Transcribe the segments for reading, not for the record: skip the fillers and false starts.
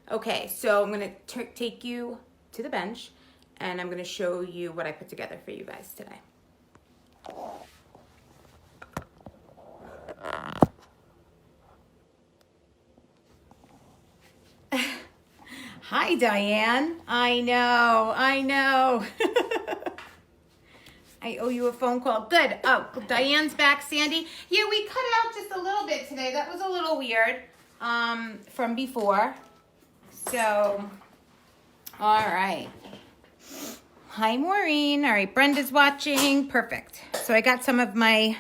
Okay, so I'm gonna take you to the bench and I'm gonna show you what I put together for you guys today. Hi, Diane. I know. I owe you a phone call. Good. Oh, Diane's back, Sandy. Yeah, we cut out just a little bit today. That was a little weird from before. So, all right. Hi, Maureen. All right, Brenda's watching. Perfect. So I got some of my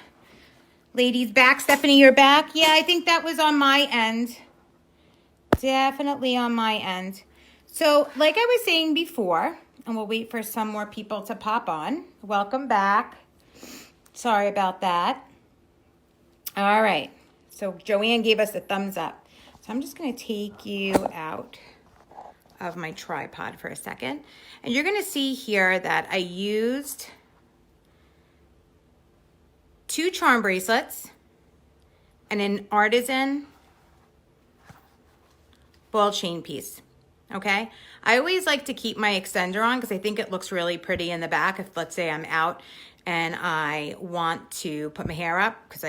ladies back. Stephanie, you're back. Yeah, I think that was on my end. Definitely on my end. So, like I was saying before, and we'll wait for some more people to pop on. Welcome back. Sorry about that. All right. So Joanne gave us a thumbs up. So I'm just going to take you out of my tripod for a second. And you're going to see here that I used 2 charm bracelets and an Artisan ball chain piece. Okay, I always like to keep my extender on because I think it looks really pretty in the back. If let's say I'm out and I want to put my hair up, because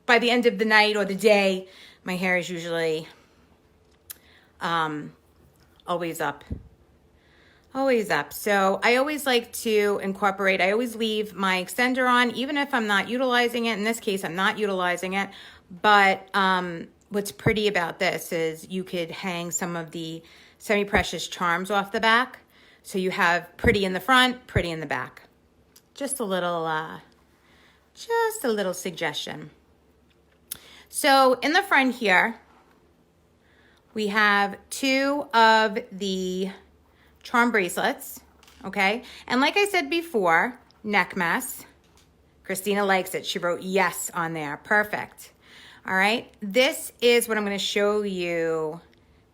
by the end of the night or the day, my hair is usually always up. So I always like to incorporate, I always leave my extender on, even if I'm not utilizing it. In this case, I'm not utilizing it, but what's pretty about this is you could hang some of the semi-precious charms off the back. So you have pretty in the front, pretty in the back. Just a little suggestion. So in the front here, we have 2 of the charm bracelets, okay? And like I said before, neckMESS. Christina likes it. She wrote yes on there. Perfect. All right. This is what I'm going to show you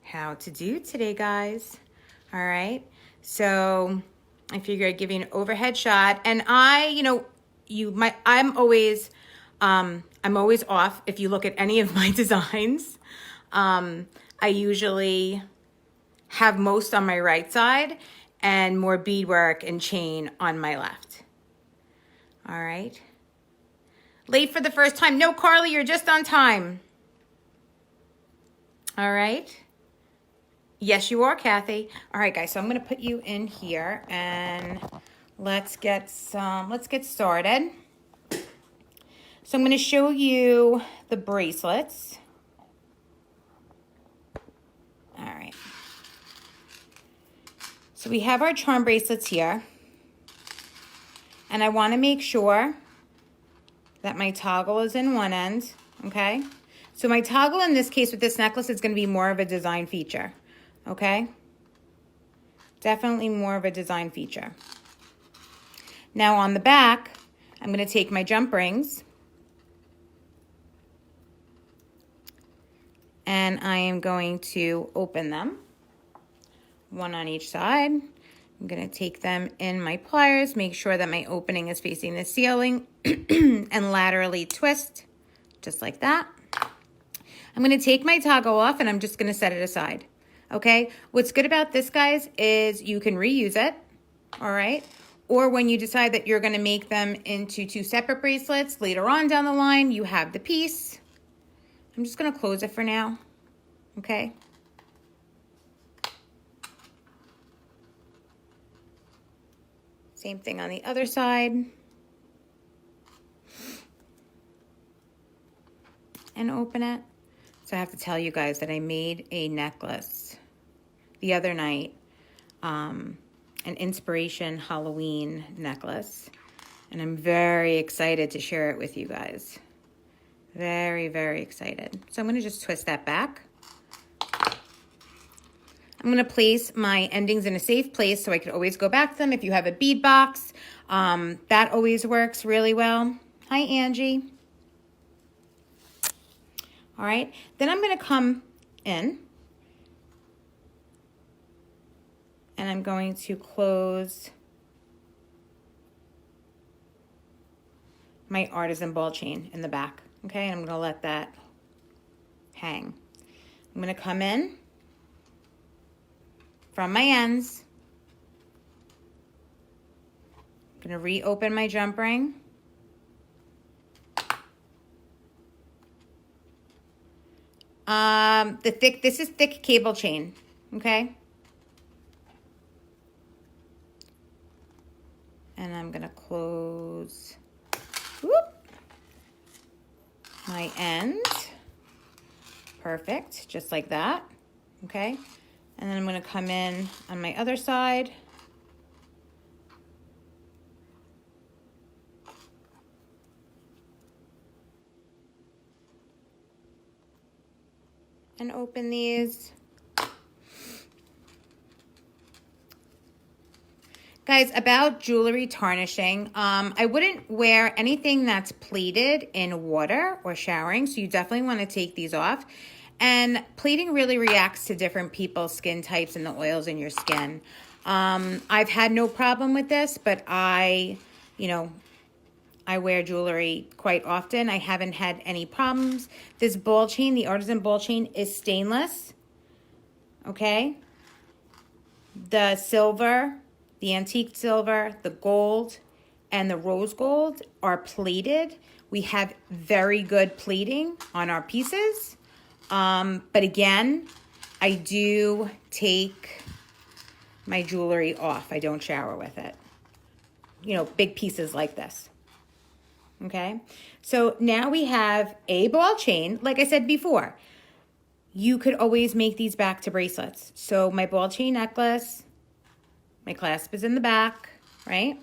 how to do today, guys. All right. So I figure I'd give you an overhead shot. And I'm always off if you look at any of my designs. I usually have most on my right side and more beadwork and chain on my left. All right. Late for the first time. No, Carly, you're just on time. All right. Yes, you are, Kathy. All right, guys, so I'm going to put you in here and let's get started. So I'm going to show you the bracelets. All right. So we have our charm bracelets here. And I want to make sure that my toggle is in one end, okay? So my toggle in this case with this necklace is going to be more of a design feature, okay? Definitely more of a design feature. Now on the back, I'm going to take my jump rings and I am going to open them, one on each side. I'm going to take them in my pliers, make sure that my opening is facing the ceiling, and laterally twist, just like that. I'm going to take my toggle off and I'm just going to set it aside, okay? What's good about this, guys, is you can reuse it, all right? Or when you decide that you're going to make them into 2 separate bracelets, later on down the line, you have the piece. I'm just going to close it for now, okay? Same thing on the other side. And open it. So I have to tell you guys that I made a necklace the other night, an inspiration Halloween necklace. And I'm very excited to share it with you guys. Very, very excited. So I'm going to just twist that back. I'm going to place my endings in a safe place so I can always go back to them. If you have a bead box, that always works really well. Hi, Angie. All right. Then I'm going to come in and I'm going to close my Artisan ball chain in the back. Okay. And I'm going to let that hang. I'm going to come in from my ends. I'm going to reopen my jump ring. This is thick cable chain, okay? And I'm gonna close, my end. Perfect, just like that, okay? And then I'm gonna come in on my other side. And open these. Guys, about jewelry tarnishing, I wouldn't wear anything that's pleated in water or showering, so you definitely want to take these off. And pleating really reacts to different people's skin types and the oils in your skin. I've had no problem with this, but I wear jewelry quite often. I haven't had any problems. This ball chain, the Artisan ball chain, is stainless, okay? The silver, the antique silver, the gold, and the rose gold are plated. We have very good plating on our pieces. But again, I do take my jewelry off. I don't shower with it. Big pieces like this. Okay, so now we have a ball chain. Like I said before, you could always make these back to bracelets. So my ball chain necklace, my clasp is in the back, right?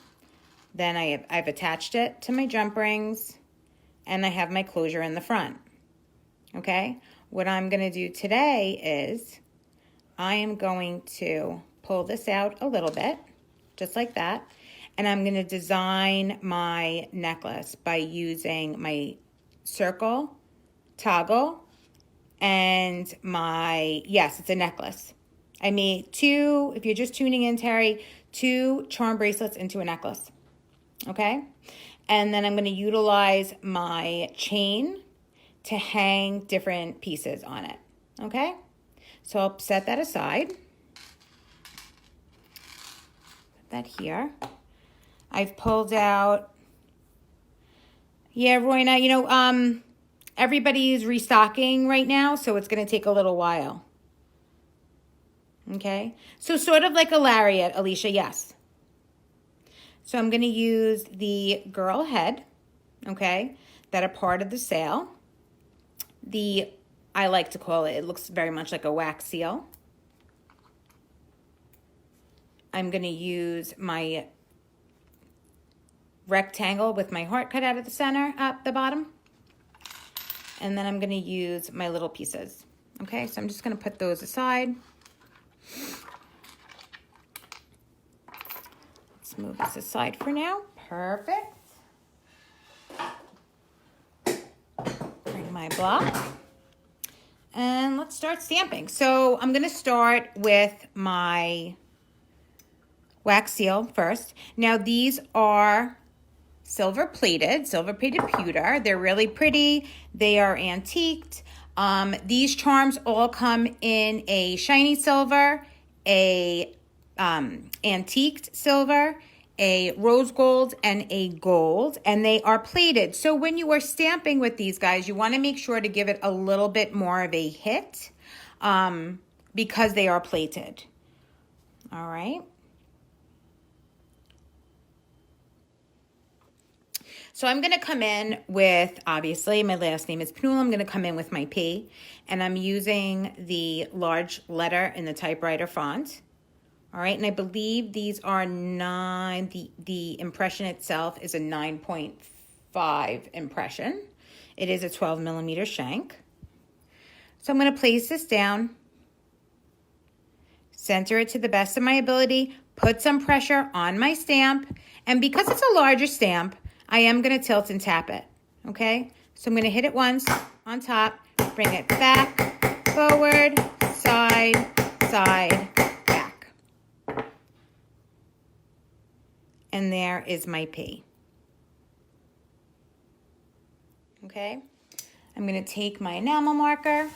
Then I've attached it to my jump rings, and I have my closure in the front. Okay, what I'm gonna do today is I am going to pull this out a little bit, just like that. And I'm going to design my necklace by using my circle, toggle, and yes, it's a necklace. I made two, if you're just tuning in, Terry, 2 charm bracelets into a necklace, okay? And then I'm going to utilize my chain to hang different pieces on it, okay? So I'll set that aside. Put that here. I've pulled out, Royna, everybody's restocking right now, so it's going to take a little while. Okay, so sort of like a lariat, Alicia, yes. So I'm going to use the girl head, okay, that are part of the sail. I like to call it looks very much like a wax seal. I'm going to use my rectangle with my heart cut out at the center at the bottom, and then I'm going to use my little pieces. Okay, so I'm just going to put those aside. Let's move this aside for now. Perfect. Bring my block and let's start stamping. So I'm going to start with my wax seal first. Now these are silver plated pewter. They're really pretty. They are antiqued. These charms all come in a shiny silver, a antiqued silver, a rose gold, and a gold, and they are plated. So when you are stamping with these guys, you want to make sure to give it a little bit more of a hit because they are plated. All right. So I'm going to come in with, obviously, my last name is Pnul. I'm going to come in with my P, and I'm using the large letter in the typewriter font. All right, and I believe these are 9, the impression itself is a 9.5 impression. It is a 12 millimeter shank. So I'm going to place this down, center it to the best of my ability, put some pressure on my stamp, and because it's a larger stamp, I am going to tilt and tap it, okay? So I'm going to hit it once on top, bring it back, forward, side, side, back. And there is my P. Okay? I'm going to take my enamel marker,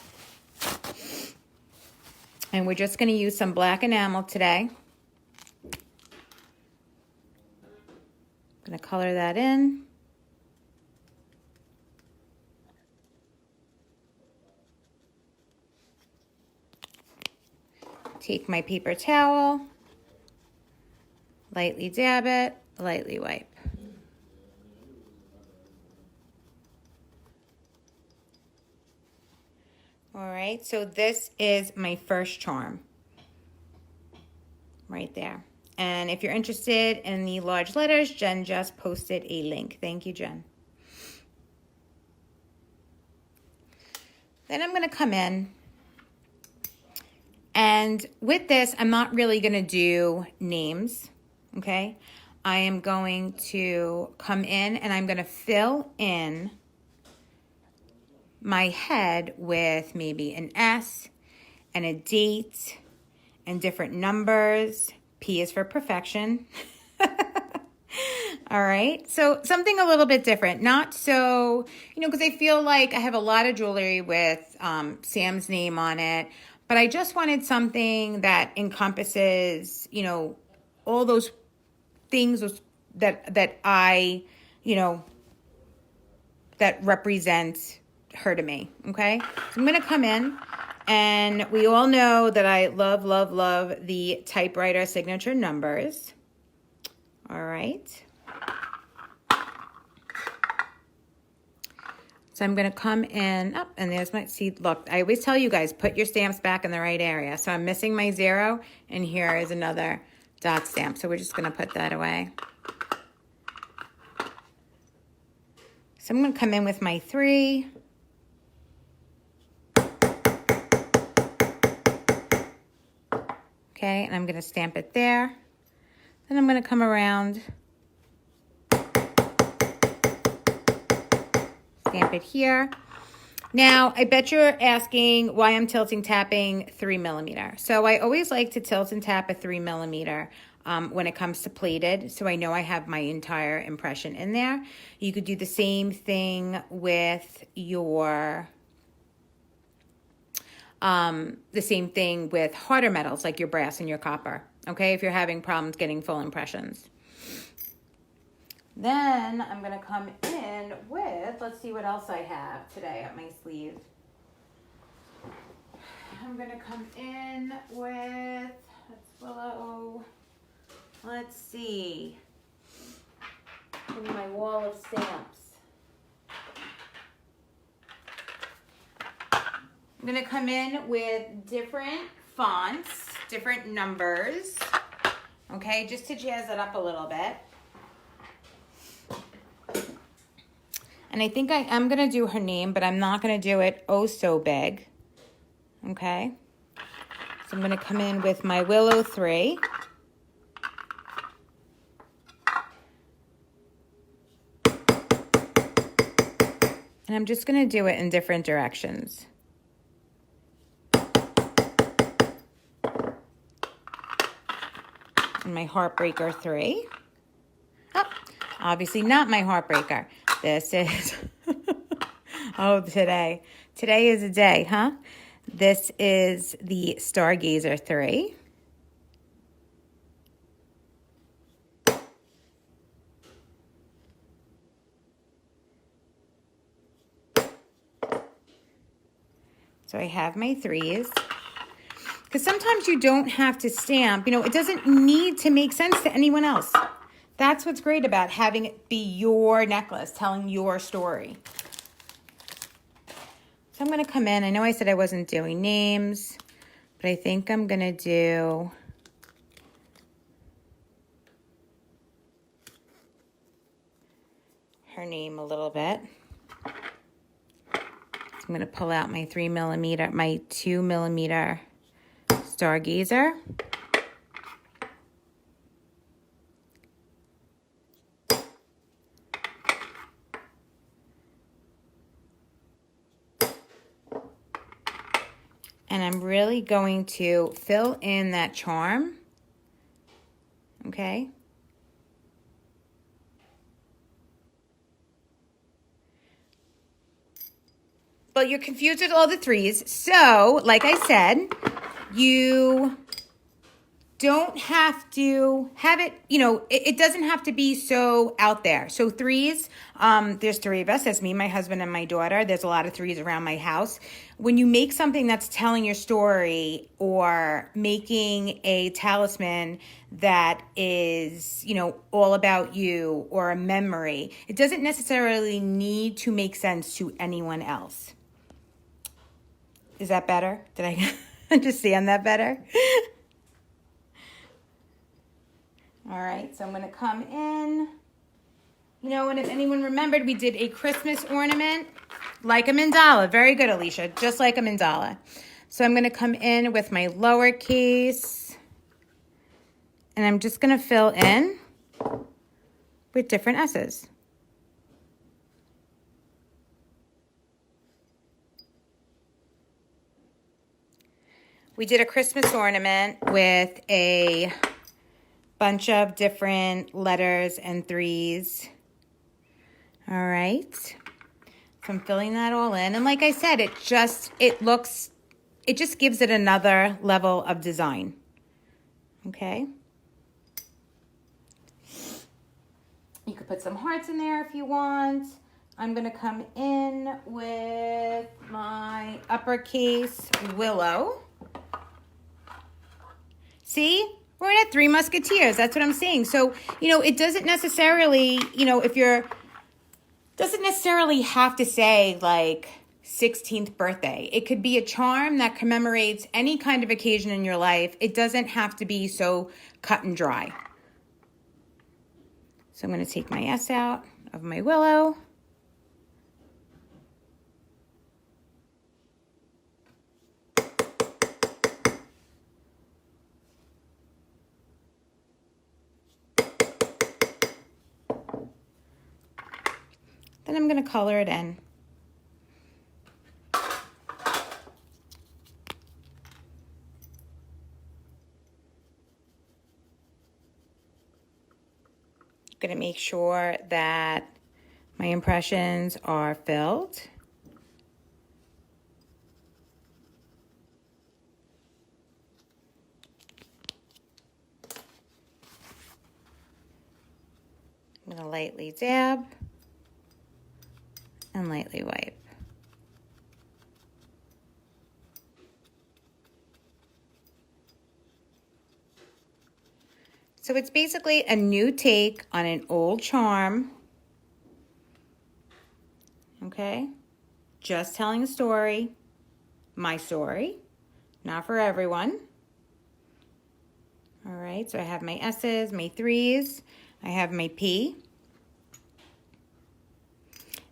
And we're just going to use some black enamel today. I'm going to color that in. Take my paper towel, lightly dab it, lightly wipe. All right, so this is my first charm right there. And if you're interested in the large letters, Jen just posted a link. Thank you, Jen. Then I'm going to come in. And with this, I'm not really going to do names, okay? I am going to come in and I'm going to fill in my head with maybe an S and a date and different numbers. P is for perfection. All right, so something a little bit different. Not so, because I feel like I have a lot of jewelry with Sam's name on it, but I just wanted something that encompasses, all those things that I, that represent her to me, okay? So I'm going to come in, and we all know that I love, love, love the typewriter signature numbers. All right. So I'm going to come in, and there's my, see, look, I always tell you guys, put your stamps back in the right area. So I'm missing my 0, and here is another dot stamp. So we're just going to put that away. So I'm going to come in with my 3. Okay, and I'm going to stamp it there. Then I'm going to come around, stamp it here. Now, I bet you're asking why I'm tilting tapping 3mm. So I always like to tilt and tap a 3mm when it comes to plated, so I know I have my entire impression in there. You could do the same thing with your, harder metals like your brass and your copper, okay, if you're having problems getting full impressions. Then I'm going to come in with, let's see what else I have today up my sleeve. I'm going to come in with, let's see, in my wall of stamps. I'm going to come in with different fonts, different numbers, okay, just to jazz it up a little bit. And I think I'm going to do her name, but I'm not going to do it oh so big. Okay. So I'm going to come in with my Willow 3. And I'm just going to do it in different directions. And my Heartbreaker 3. Oh, obviously not my Heartbreaker. This is, oh, today is a day, huh? This is the Stargazer 3. So I have my 3s. Because sometimes you don't have to stamp, it doesn't need to make sense to anyone else. That's what's great about having it be your necklace, telling your story. So I'm going to come in. I know I said I wasn't doing names, but I think I'm going to do her name a little bit. So I'm going to pull out my 3mm, my 2mm Stargazer. And I'm really going to fill in that charm, okay? But you're confused with all the 3s. So, like I said, You don't have to have it, you know, it doesn't have to be so out there. So threes, there's three of us. That's me, my husband, and my daughter. There's a lot of threes around my house. When you make something that's telling your story or making a talisman that is, you know, all about you or a memory, it doesn't necessarily need to make sense to anyone else. Is that better? Did I understand that better? All right, so I'm going to come in. You know, and if anyone remembered, we did a Christmas ornament like a mandala. Very good, Alicia, just like a mandala. So I'm going to come in with my lowercase, and I'm just going to fill in with different S's. We did a Christmas ornament with a bunch of different letters and threes. All right. So I'm filling that all in. And like I said, it just gives it another level of design. Okay. You could put some hearts in there if you want. I'm going to come in with my uppercase willow. See? We're in at Three Musketeers. That's what I'm saying. So, you know, it doesn't necessarily, you know, doesn't necessarily have to say like 16th birthday. It could be a charm that commemorates any kind of occasion in your life. It doesn't have to be so cut and dry. So I'm going to take my S out of my willow. Then I'm going to color it in. I'm going to make sure that my impressions are filled. I'm going to lightly dab and lightly wipe. So it's basically a new take on an old charm. Okay? Just telling a story. My story. Not for everyone. All right, so I have my S's, my threes. I have my P.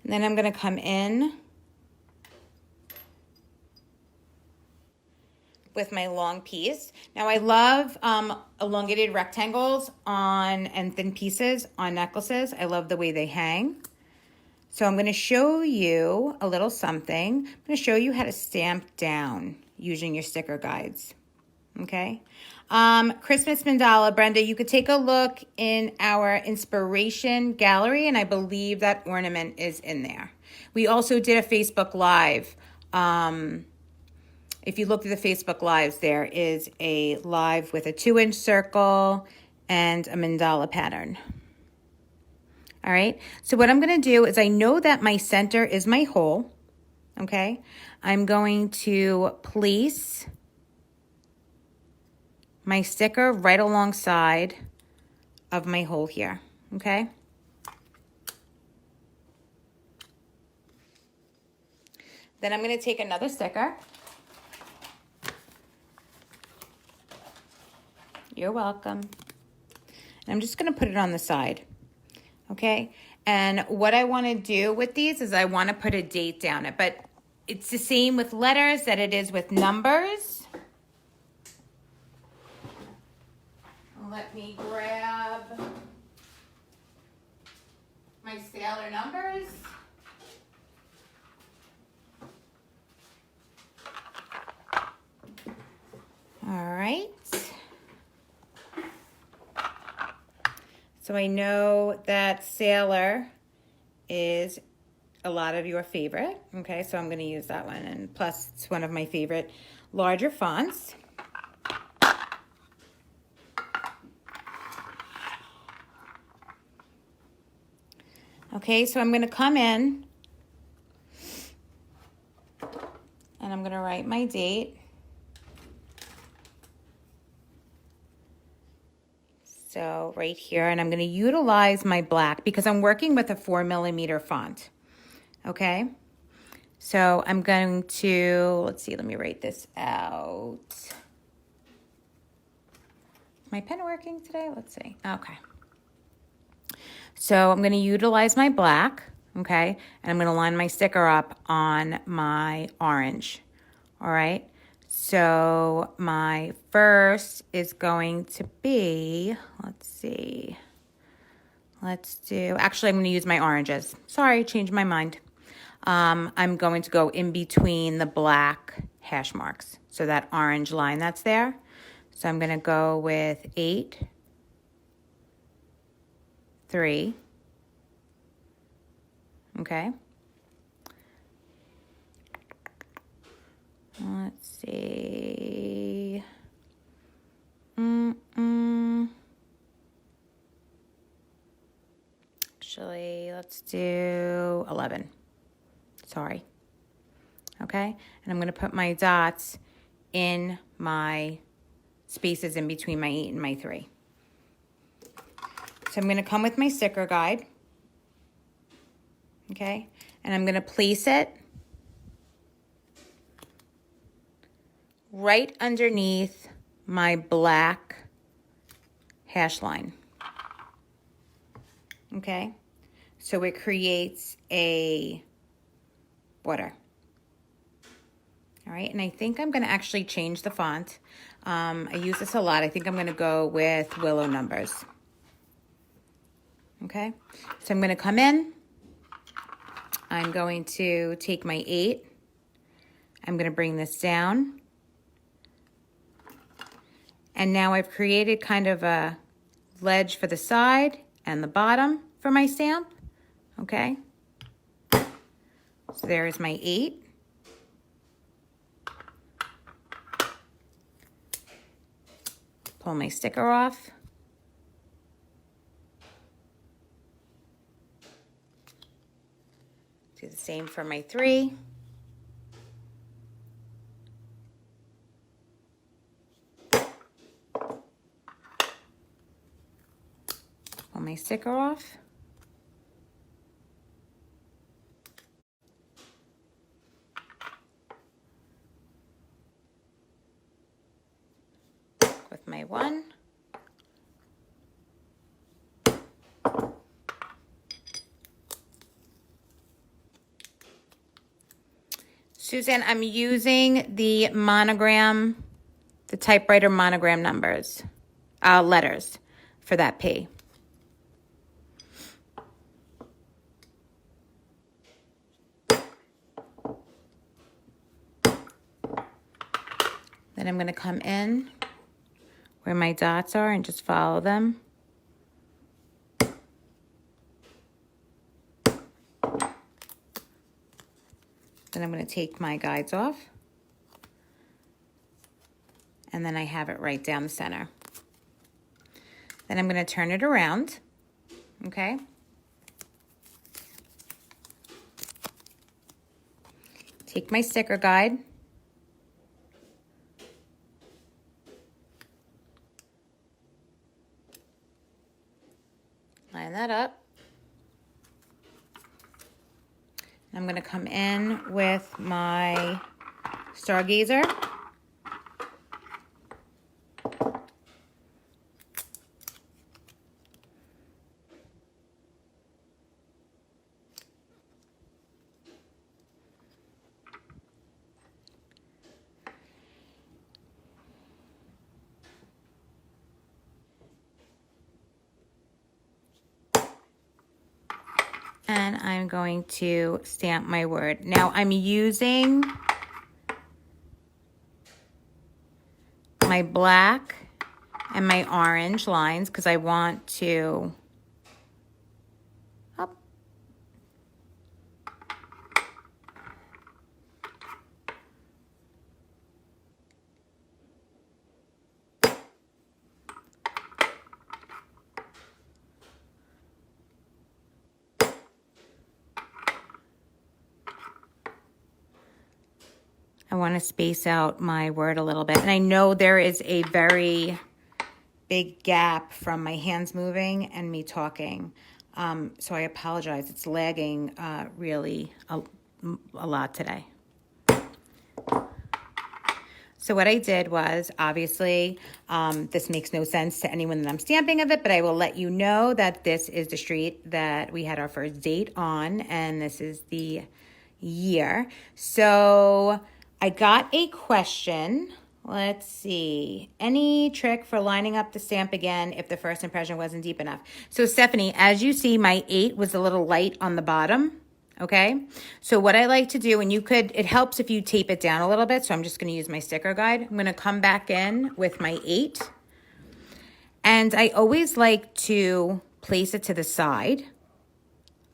And then I'm going to come in with my long piece. Now I love elongated rectangles and thin pieces on necklaces. I love the way they hang. So I'm going to show you a little something. I'm going to show you how to stamp down using your sticker guides. Okay. Christmas mandala, Brenda, you could take a look in our inspiration gallery, and I believe that ornament is in there. We also did a Facebook Live. If you look at the Facebook Lives, there is a live with a 2-inch circle and a mandala pattern. All right. So what I'm going to do is, I know that my center is my hole. Okay. I'm going to place my sticker right alongside of my hole here, okay? Then I'm gonna take another sticker. You're welcome. And I'm just gonna put it on the side, okay? And what I wanna do with these is I wanna put a date down it, but it's the same with letters that it is with numbers. Let me grab my sailor numbers. All right. So I know that sailor is a lot of your favorite. Okay, so I'm going to use that one. And plus, it's one of my favorite larger fonts. Okay, so I'm going to come in and I'm going to write my date. So right here, and I'm going to utilize my black because I'm working with a 4mm font. Okay, so I'm going to, let's see, let me write this out. My pen working today? Let's see. Okay. So I'm going to utilize my black, okay, and I'm going to line my sticker up on my orange, all right? So my first is going to be, let's see, actually I'm going to use my oranges. Sorry, changed my mind. I'm going to go in between the black hash marks, so that orange line that's there. So I'm going to go with 8, 3, okay. Let's see. Actually, let's do 11. Sorry. Okay, and I'm going to put my dots in my spaces in between my 8 and my 3. So I'm going to come with my sticker guide. Okay, and I'm going to place it right underneath my black hash line. Okay, so it creates a border. All right, and I think I'm going to actually change the font. I use this a lot. I think I'm going to go with Willow Numbers. Okay, so I'm going to come in. I'm going to take my 8. I'm going to bring this down. And now I've created kind of a ledge for the side and the bottom for my stamp. Okay, so there's my 8. Pull my sticker off. Do the same for my 3. Pull my sticker off. With my 1. Susan, I'm using the monogram, the typewriter monogram numbers, letters for that P. Then I'm going to come in where my dots are and just follow them. Then I'm going to take my guides off. And then I have it right down the center. Then I'm going to turn it around, okay? Take my sticker guide. Line that up. I'm going to come in with my stargazer. And I'm going to stamp my word. Now I'm using my black and my orange lines because I want to up. I want to space out my word a little bit. And I know there is a very big gap from my hands moving and me talking. So I apologize. It's lagging really a lot today. So what I did was, obviously, this makes no sense to anyone that I'm stamping of it, but I will let you know that this is the street that we had our first date on, and this is the year. So I got a question. Let's see. Any trick for lining up the stamp again if the first impression wasn't deep enough? So Stephanie, as you see, my 8 was a little light on the bottom. Okay, so what I like to do, and it helps if you tape it down a little bit, so I'm just going to use my sticker guide. I'm going to come back in with my 8, and I always like to place it to the side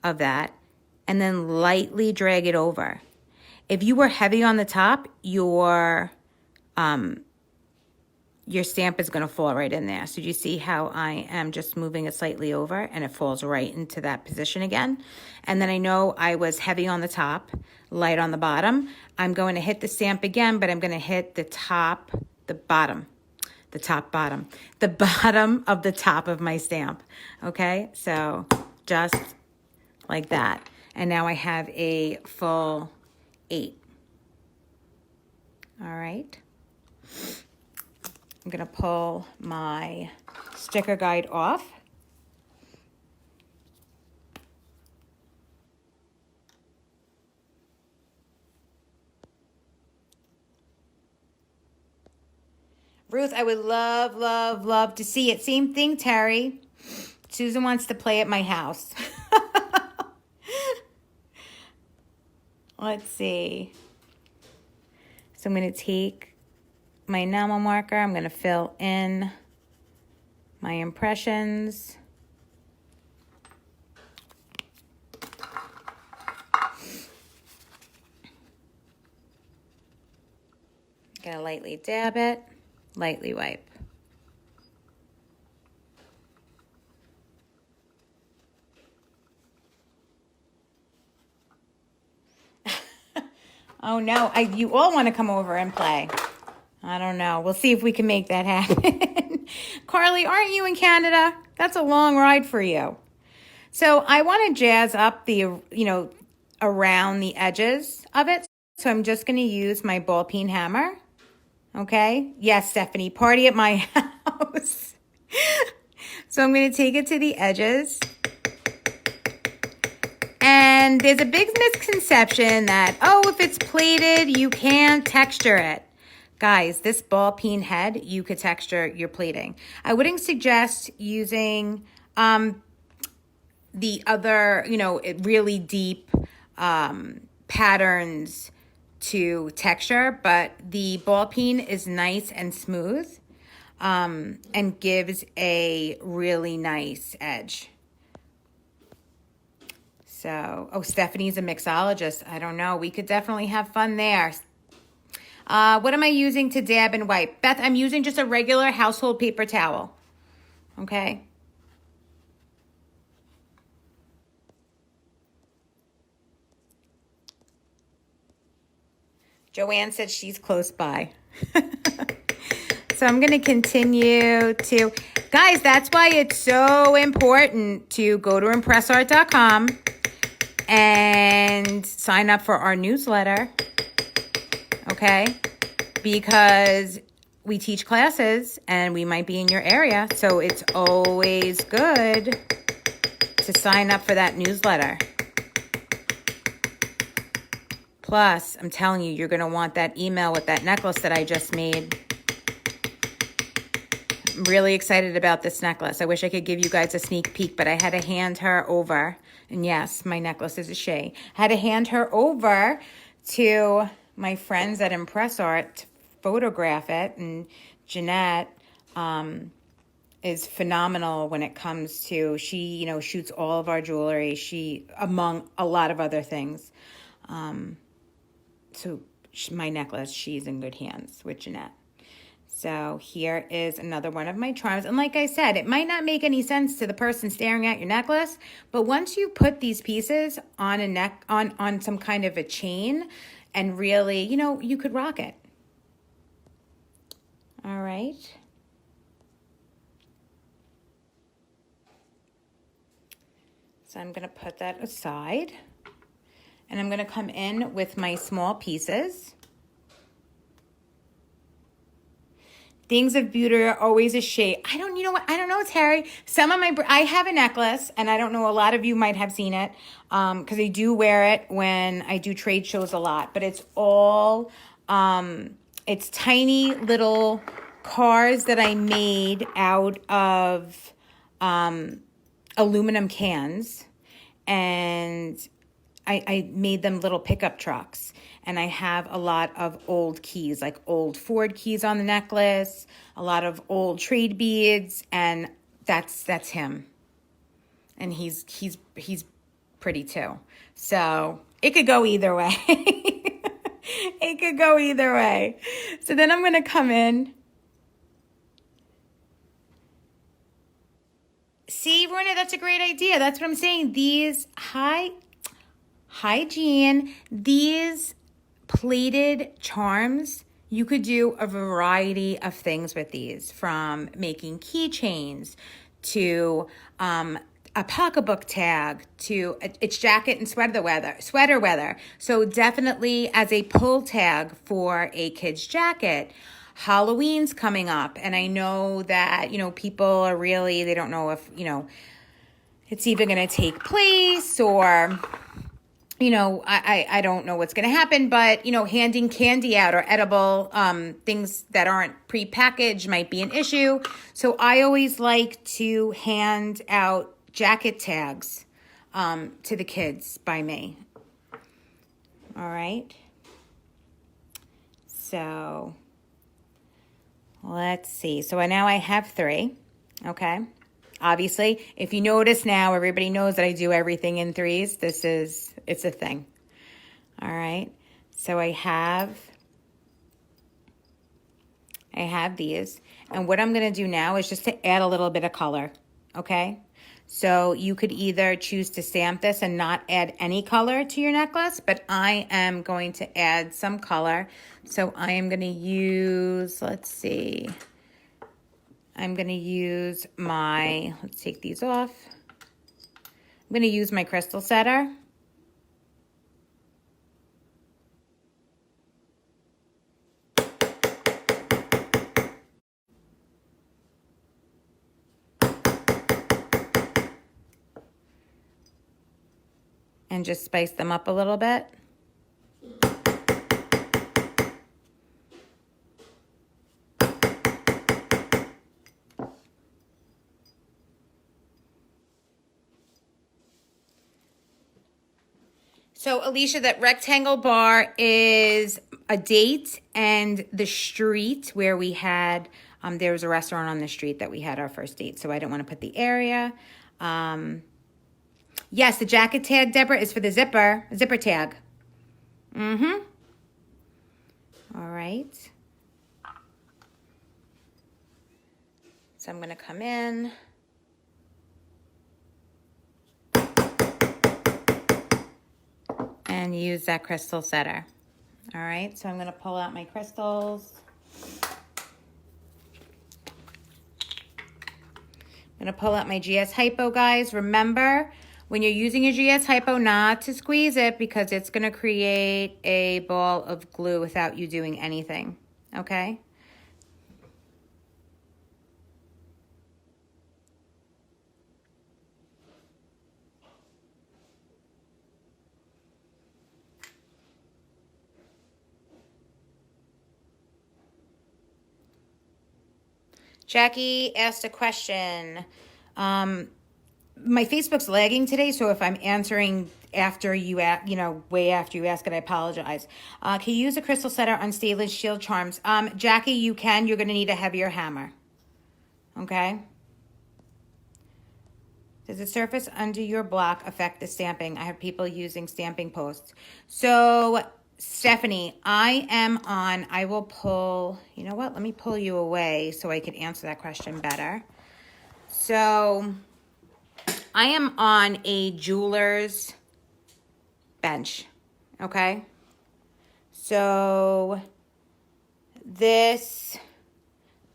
of that, and then lightly drag it over. If you were heavy on the top, your stamp is going to fall right in there. So do you see how I am just moving it slightly over and it falls right into that position again? And then I know I was heavy on the top, light on the bottom. I'm going to hit the stamp again, but I'm going to hit the bottom of the top of my stamp. Okay, so just like that. And now I have a full 8. All right. I'm going to pull my sticker guide off. Ruth, I would love, love, love to see it. Same thing, Terry. Susan wants to play at my house. Let's see. So I'm going to take my enamel marker. I'm going to fill in my impressions. Gonna lightly dab it, lightly wipe. Oh no, you all want to come over and play. I don't know. We'll see if we can make that happen. Carly, aren't you in Canada? That's a long ride for you. So I want to jazz up around the edges of it. So I'm just going to use my ball peen hammer. Okay. Yes, Stephanie, party at my house. So I'm going to take it to the edges. And there's a big misconception that, if it's plated, you can't texture it. Guys, this ball peen head, you could texture your plating. I wouldn't suggest using the other, really deep patterns to texture, but the ball peen is nice and smooth and gives a really nice edge. So, Stephanie's a mixologist. I don't know. We could definitely have fun there. What am I using to dab and wipe? Beth, I'm using just a regular household paper towel. Okay. Joanne said she's close by. So I'm going to continue to... Guys, that's why it's so important to go to ImpressArt.com and sign up for our newsletter. Okay, because we teach classes and we might be in your area. So it's always good to sign up for that newsletter. Plus, I'm telling you, you're going to want that email with that necklace that I just made. I'm really excited about this necklace. I wish I could give you guys a sneak peek, but I had to hand her over. And yes, my necklace is a Shay. I had to hand her over to my friends at ImpressArt to photograph it, and Jeanette is phenomenal when it comes to, she shoots all of our jewelry, she among a lot of other things. So my necklace, she's in good hands with Jeanette. So here is another one of my charms. And like I said, it might not make any sense to the person staring at your necklace, but once you put these pieces on a neck, on some kind of a chain, and really, you know, you could rock it. All right. So I'm going to put that aside, and I'm going to come in with my small pieces. Things of beauty are always a shade. You know what? I don't know, Terry. I have a necklace, and I don't know, a lot of you might have seen it, because I do wear it when I do trade shows a lot, but it's all, it's tiny little cars that I made out of, aluminum cans, and I made them little pickup trucks. And I have a lot of old keys, like old Ford keys on the necklace, a lot of old trade beads, and that's him. And he's pretty too. So it could go either way. It could go either way. So then I'm gonna come in. See, Runa, that's a great idea. That's what I'm saying. These hygiene, these plated charms, you could do a variety of things with these, from making keychains to a pocketbook tag to it's jacket and sweater weather. So definitely as a pull tag for a kid's jacket. Halloween's coming up, and I know that, you know, people are really, they don't know if, you know, it's even going to take place, or, you know, I don't know what's going to happen, but, you know, handing candy out or edible things that aren't prepackaged might be an issue. So I always like to hand out jacket tags to the kids by me. All right. So let's see. So now I have 3. Okay. Obviously, if you notice now, everybody knows that I do everything in 3s. It's a thing. All right. So I have these. And what I'm going to do now is just to add a little bit of color. Okay. So you could either choose to stamp this and not add any color to your necklace, but I am going to add some color. So I am going to use, let's see. I'm going to use let's take these off. I'm going to use my crystal setter. And just spice them up a little bit. So Alicia, that rectangle bar is a date and the street where we had, there was a restaurant on the street that we had our first date. So I don't want to put the area. Yes, the jacket tag, Deborah, is for the zipper tag. Mm-hmm. All right. So I'm going to come in. And use that crystal setter. All right, so I'm going to pull out my crystals. I'm going to pull out my GS Hypo, guys. Remember, when you're using your GS Hypo, not to squeeze it, because it's going to create a ball of glue without you doing anything, okay? Jackie asked a question. My Facebook's lagging today, so if I'm answering after you, way after you ask it, I apologize. Can you use a crystal setter on stainless steel charms? Jackie, you can. You're going to need a heavier hammer. Okay? Does the surface under your block affect the stamping? I have people using stamping posts. So, Stephanie, I will pull, you know what? Let me pull you away so I can answer that question better. So, I am on a jeweler's bench, okay? So this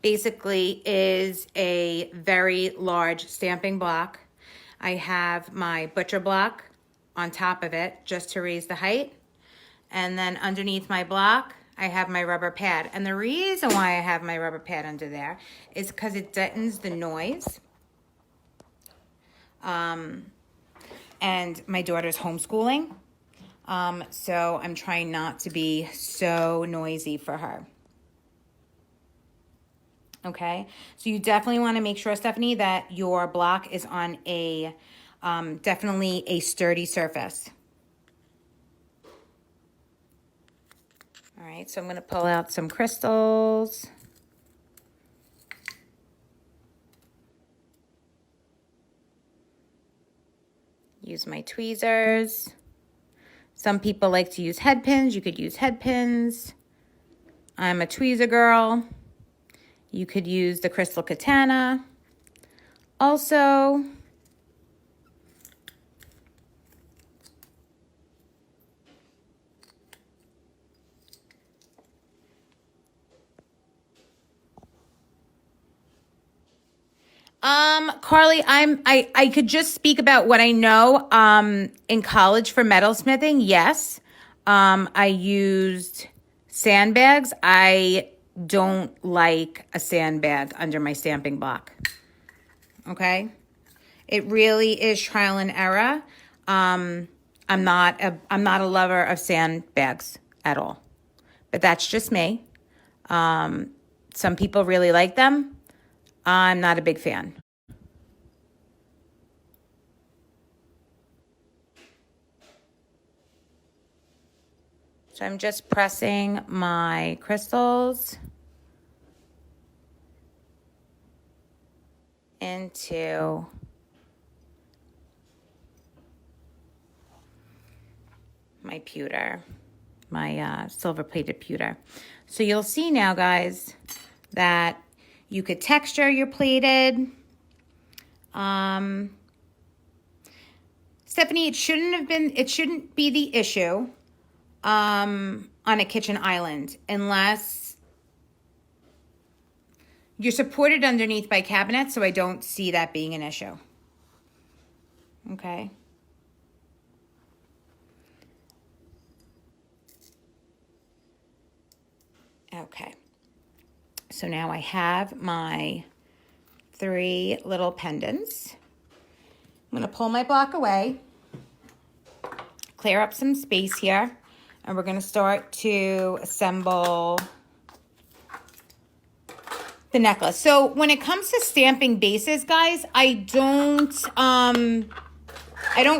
basically is a very large stamping block. I have my butcher block on top of it just to raise the height. And then underneath my block, I have my rubber pad. And the reason why I have my rubber pad under there is because it deadens the noise. And my daughter's homeschooling. So I'm trying not to be so noisy for her. Okay, so you definitely want to make sure, Stephanie, that your block is on a definitely a sturdy surface. All right, so I'm going to pull out some crystals. Use my tweezers. Some people like to use head pins. You could use head pins. I'm a tweezer girl. You could use the crystal katana. Also, Carly, I could just speak about what I know. In college for metalsmithing, yes. I used sandbags. I don't like a sandbag under my stamping block. Okay? It really is trial and error. I'm not a lover of sandbags at all. But that's just me. Some people really like them. I'm not a big fan. So I'm just pressing my crystals into my pewter, my silver-plated pewter. So you'll see now, guys, that you could texture your plated. Stephanie, it shouldn't be the issue on a kitchen island unless you're supported underneath by cabinets, so I don't see that being an issue. Okay. Okay. So now I have my 3 little pendants. I'm going to pull my block away, clear up some space here, and we're going to start to assemble the necklace. So when it comes to stamping bases, guys, I don't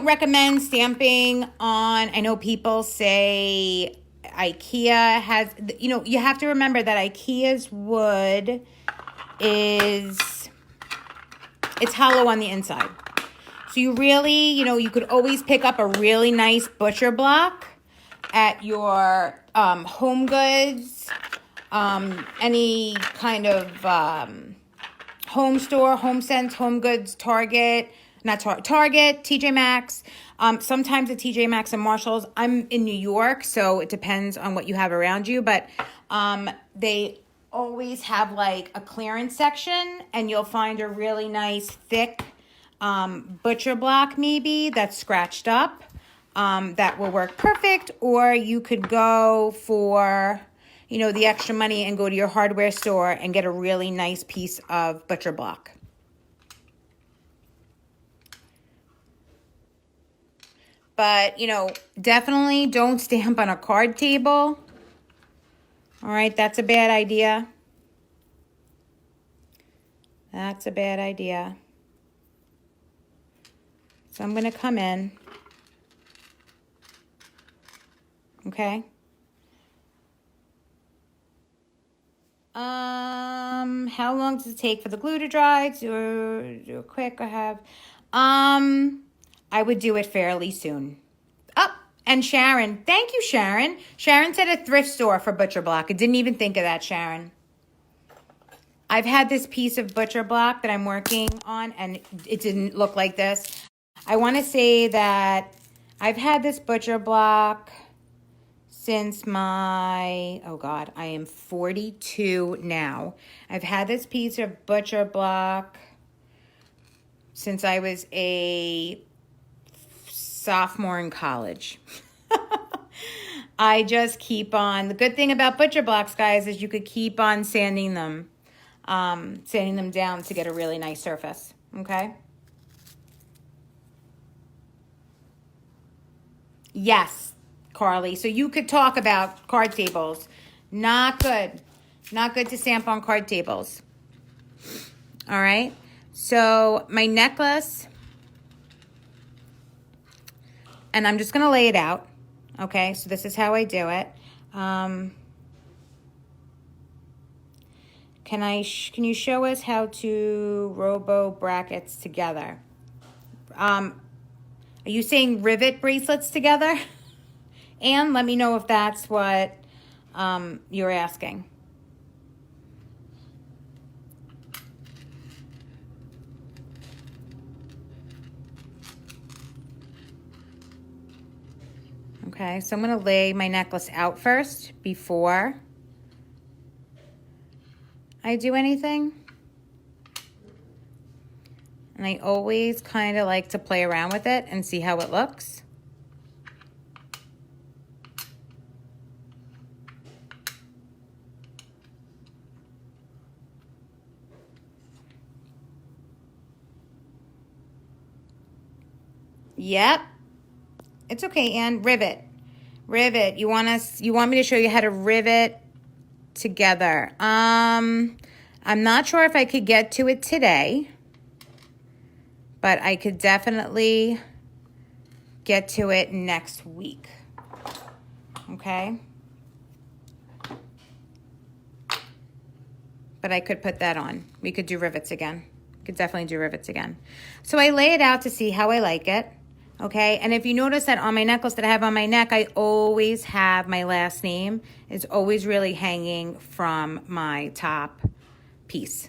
recommend stamping on, I know people say IKEA has, you have to remember that IKEA's wood it's hollow on the inside. So you really, you could always pick up a really nice butcher block at your Home Goods, any kind of home store, Home Sense, Home Goods, Target, Target, TJ Maxx, sometimes at TJ Maxx and Marshalls. I'm in New York, so it depends on what you have around you, but they always have like a clearance section, and you'll find a really nice thick butcher block maybe that's scratched up. That will work perfect, or you could go for, the extra money and go to your hardware store and get a really nice piece of butcher block. But, definitely don't stamp on a card table. All right, that's a bad idea. That's a bad idea. So I'm going to come in. Okay. How long does it take for the glue to dry? Do it quick. I would do it fairly soon. Oh, and Sharon. Thank you, Sharon. Sharon said a thrift store for butcher block. I didn't even think of that, Sharon. I've had this piece of butcher block that I'm working on, and it didn't look like this. I want to say that I've had this butcher block since my, oh God, I am 42 now. I've had this piece of butcher block since I was a sophomore in college. I just keep on, the good thing about butcher blocks, guys, is you could keep on sanding them down to get a really nice surface, okay? Yes, Carly. So you could talk about card tables. Not good. Not good to stamp on card tables. All right. So my necklace, and I'm just going to lay it out. Okay. So this is how I do it. Can you show us how to robo brackets together? Are you saying rivet bracelets together? And let me know if that's what you're asking. Okay, so I'm going to lay my necklace out first before I do anything. And I always kind of like to play around with it and see how it looks. Yep. It's okay, Anne. Rivet. Rivet. You want me to show you how to rivet together? I'm not sure if I could get to it today, but I could definitely get to it next week. Okay? But I could put that on. We could do rivets again. Could definitely do rivets again. So I lay it out to see how I like it. Okay, and if you notice that on my necklace that I have on my neck, I always have my last name. It's always really hanging from my top piece.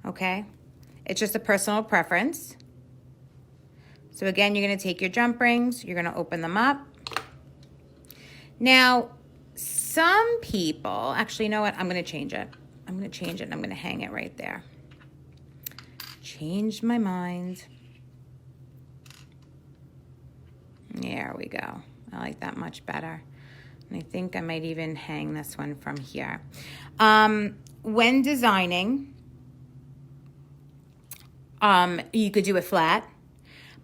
Okay, it's just a personal preference. So again, you're going to take your jump rings, you're going to open them up. Now, some people, actually, you know what? I'm going to change it. I'm going to change it and I'm going to hang it right there. Changed my mind. There we go. I like that much better. And I think I might even hang this one from here. When designing, you could do it flat.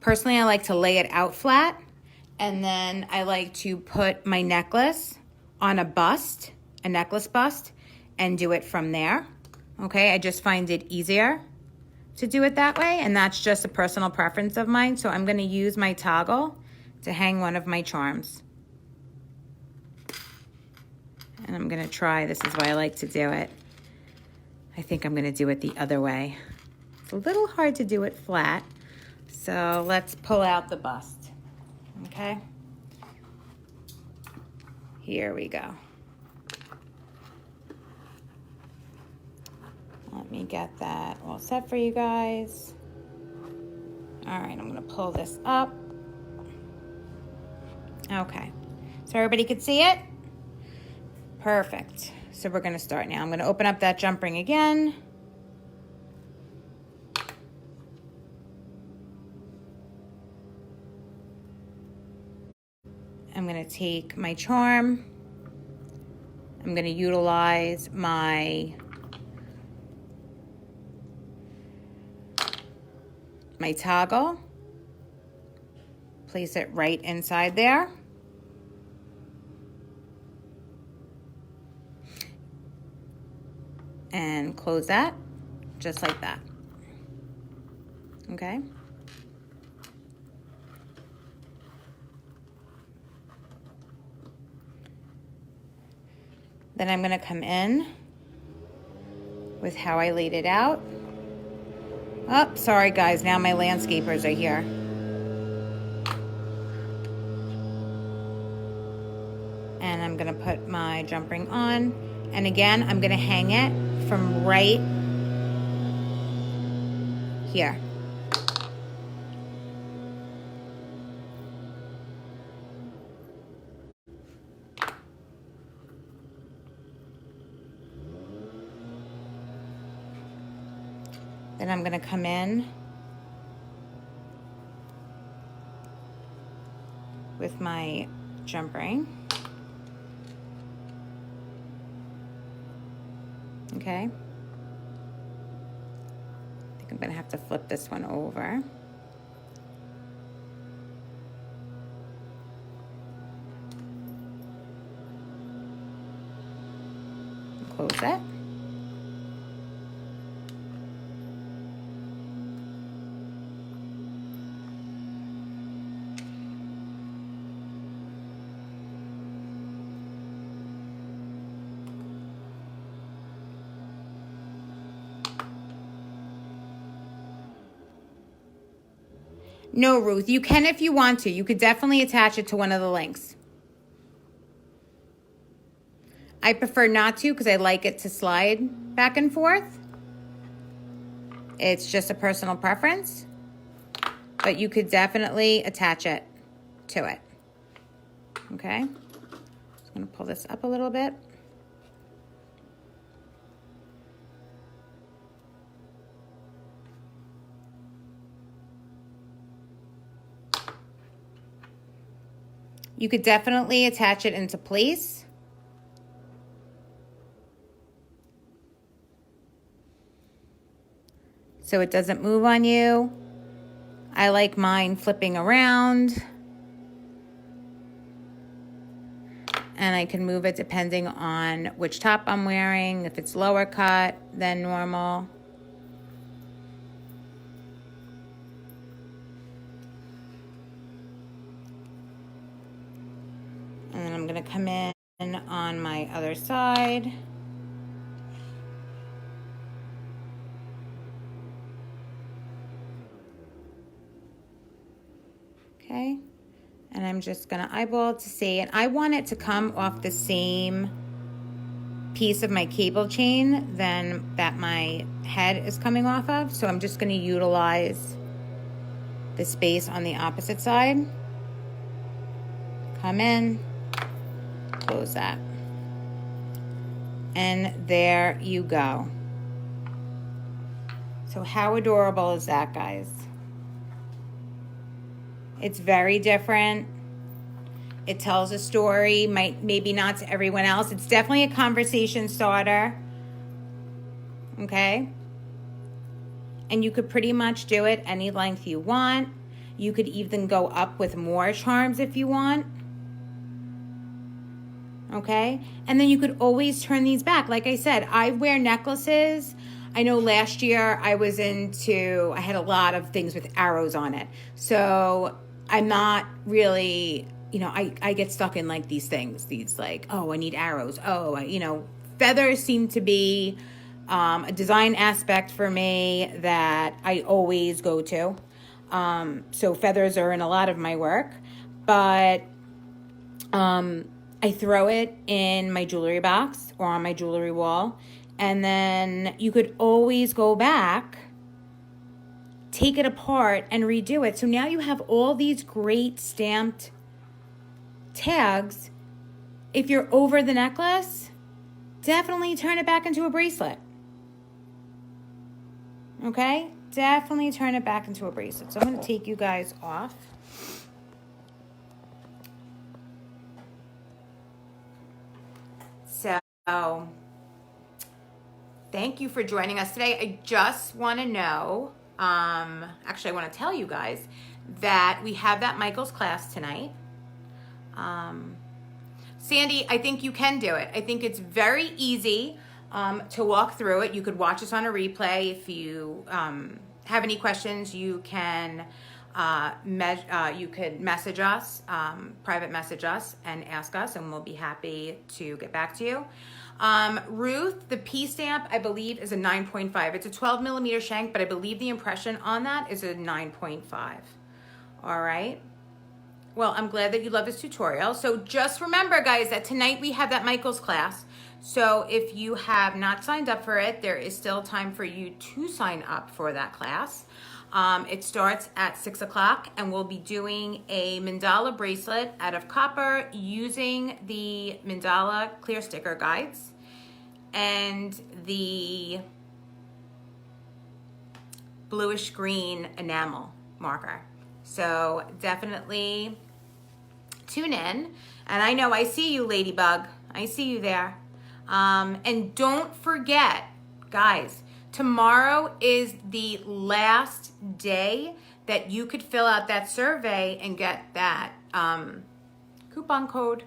Personally, I like to lay it out flat. And then I like to put my necklace on a bust, a necklace bust, and do it from there. Okay, I just find it easier to do it that way. And that's just a personal preference of mine. So I'm going to use my toggle to hang one of my charms. And I'm gonna try, this is why I like to do it. I think I'm gonna do it the other way. It's a little hard to do it flat, so let's pull out the bust, okay? Here we go. Let me get that all set for you guys. All right, I'm gonna pull this up. Okay, so everybody could see it? Perfect. So we're gonna start now. I'm gonna open up that jump ring again. I'm gonna take my charm. I'm gonna utilize my toggle. Place it right inside there. And close that, just like that. Okay? Then I'm gonna come in with how I laid it out. Oh, sorry guys, now my landscapers are here. And I'm gonna put my jump ring on. And again, I'm gonna hang it from right here. Then I'm going to come in with my jump ring. Okay. I think I'm going to have to flip this one over. Close it. No, Ruth, you can if you want to. You could definitely attach it to one of the links. I prefer not to because I like it to slide back and forth. It's just a personal preference, but you could definitely attach it to it. Okay, just gonna pull this up a little bit. You could definitely attach it into place. So it doesn't move on you. I like mine flipping around. And I can move it depending on which top I'm wearing, if it's lower cut than normal. And then I'm gonna come in on my other side. Okay, and I'm just gonna eyeball to see, and I want it to come off the same piece of my cable chain than that my head is coming off of. So I'm just gonna utilize the space on the opposite side. Come in, close that. And there you go. So how adorable is that, guys? It's very different. It tells a story, maybe not to everyone else. It's definitely a conversation starter. Okay? And you could pretty much do it any length you want. You could even go up with more charms if you want. Okay? And then you could always turn these back. Like I said, I wear necklaces. I know last year I had a lot of things with arrows on it. So I'm not really, I get stuck in like these things, like, oh, I need arrows. Oh, feathers seem to be a design aspect for me that I always go to. So feathers are in a lot of my work, but I throw it in my jewelry box or on my jewelry wall. And then you could always go back, take it apart, and redo it. So now you have all these great stamped tags. If you're over the necklace, definitely turn it back into a bracelet. Okay? Definitely turn it back into a bracelet. So I'm going to take you guys off. So thank you for joining us today. I just want to know, actually I want to tell you guys that we have that Michael's class tonight. Sandy, I think you can do it. I think it's very easy to walk through it. You could watch us on a replay. If you have any questions, you can you could message us, private message us and ask us, and we'll be happy to get back to you. Ruth, the P stamp, I believe, is a 9.5. It's a 12 millimeter shank, but I believe the impression on that is a 9.5. All right. Well, I'm glad that you love this tutorial. So just remember, guys, that tonight we have that Michael's class. So if you have not signed up for it, there is still time for you to sign up for that class. It starts at 6 o'clock, and we'll be doing a mandala bracelet out of copper using the mandala clear sticker guides and the bluish green enamel marker. So definitely tune in. And I know I see you, Ladybug. I see you there. And don't forget, guys, tomorrow is the last day that you could fill out that survey and get that coupon code.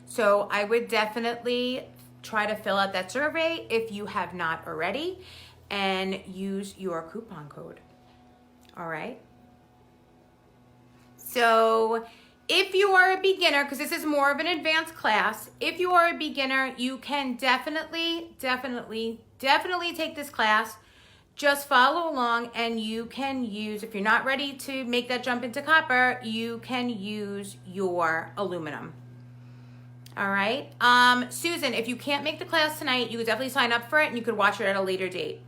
So I would definitely try to fill out that survey if you have not already and use your coupon code. All right. So if you are a beginner, because this is more of an advanced class, if you are a beginner, you can definitely take this class. Just follow along and you can use, if you're not ready to make that jump into copper, you can use your aluminum. All right. Susan, if you can't make the class tonight, you could definitely sign up for it and you could watch it at a later date.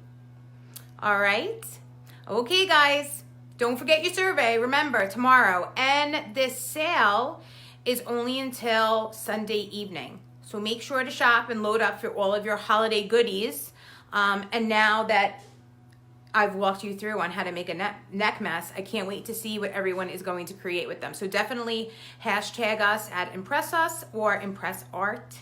All right. Okay, guys. Don't forget your survey. Remember, tomorrow. And this sale is only until Sunday evening. So make sure to shop and load up for all of your holiday goodies. And now that I've walked you through on how to make a neckMESS, I can't wait to see what everyone is going to create with them. So definitely hashtag us at ImpressUs or ImpressArt.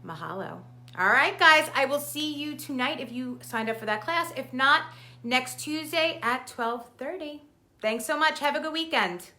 Mahalo. All right, guys, I will see you tonight if you signed up for that class. If not, next Tuesday at 12:30. Thanks so much. Have a good weekend.